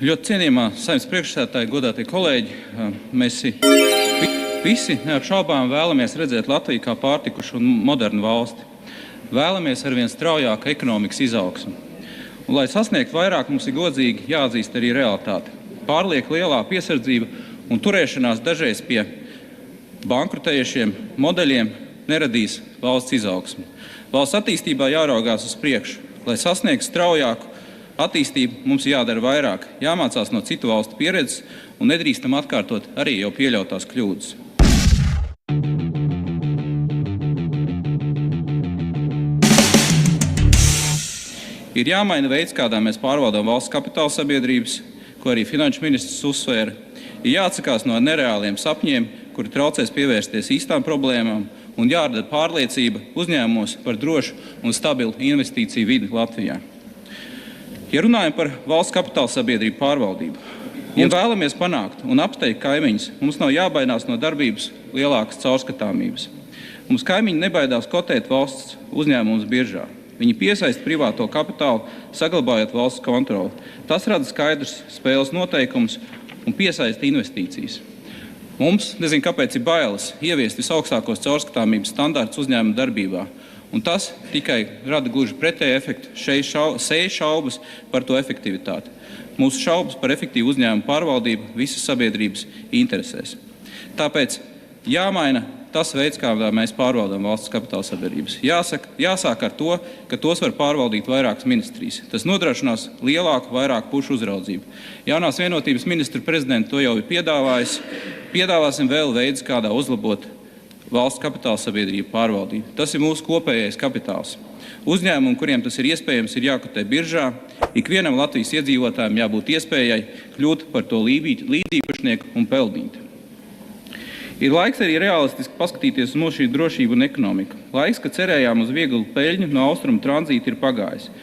Ļoti cienījamā Saeimas priekšsēdētāja, godātie kolēģi, mēs visi neapšaubām vēlamies redzēt Latviju kā pārtikušu un modernu valsti. Vēlamies arvien straujāku ekonomikas izaugsmu. Un, lai sasniegtu vairāk, mums ir godzīgi jāatzīst arī realitāte. Pārlieku lielā piesardzība un turēšanās dažreiz pie bankrutējušiem modeļiem neradīs valsts izaugsmu. Valsts attīstībā jāraugās uz priekšu. Lai sasniegtu straujāku attīstību, mums jādara vairāk, jāmācās no citu valstu pieredzes un nedrīkstam atkārtot arī jau pieļautās kļūdas. Ir jāmaina veids, kādā mēs pārvaldām valsts kapitāla sabiedrības, ko arī finanšu ministrs uzsvēra. Ir jāatsakās no nereāliem sapņiem, kuri traucēs pievērsties īstām problēmām, un jārada pārliecība uzņēmumos par drošu un stabilu investīciju vidi Latvijā. Ja runājam par valsts kapitāla sabiedrību pārvaldību, ja vēlamies panākt un apsteigt kaimiņus, mums nav jābaidās no darbības lielākas caurskatāmības. Mums kaimiņi nebaidās kotēt valsts uzņēmumus biržā. Viņi piesaista privāto kapitālu, saglabājot valsts kontroli. Tas rada skaidrs spēles noteikumus un piesaista investīcijas. Mums, nezinu kāpēc, ir bailes ieviest visaugstākos caurskatāmības standartus uzņēmuma darbībā. Un tas tikai rada gluži pretēju efektu, sēj šaubas par to efektivitāti. Mūsu šaubas par efektīvu uzņēmumu pārvaldību visas sabiedrības interesēs. Tāpēc jāmaina tas veids, kādā mēs pārvaldām valsts kapitāla sabiedrības. Jāsāk ar to, ka tos var pārvaldīt vairākas ministrijas. Tas nodrošinās lielāku, vairāku pušu uzraudzību. Jaunās vienotības ministra prezidents to jau ir piedāvājis. Piedāvāsim vēl veidus, kādā uzlabot valsts kapitāla sabiedrību pārvaldību. Tas ir mūsu kopējais kapitāls. Uzņēmumi, kuriem tas ir iespējams, ir jākotē biržā. Ikvienam Latvijas iedzīvotājiem jābūt iespējai kļūt par to līdzīpašnieku un pelnīt. Ir laiks arī realistiski paskatīties uz mūsu drošību un ekonomiku. Laiks, kad cerējām uz vieglu peļņu no austrumu tranzīta, ir pagājis.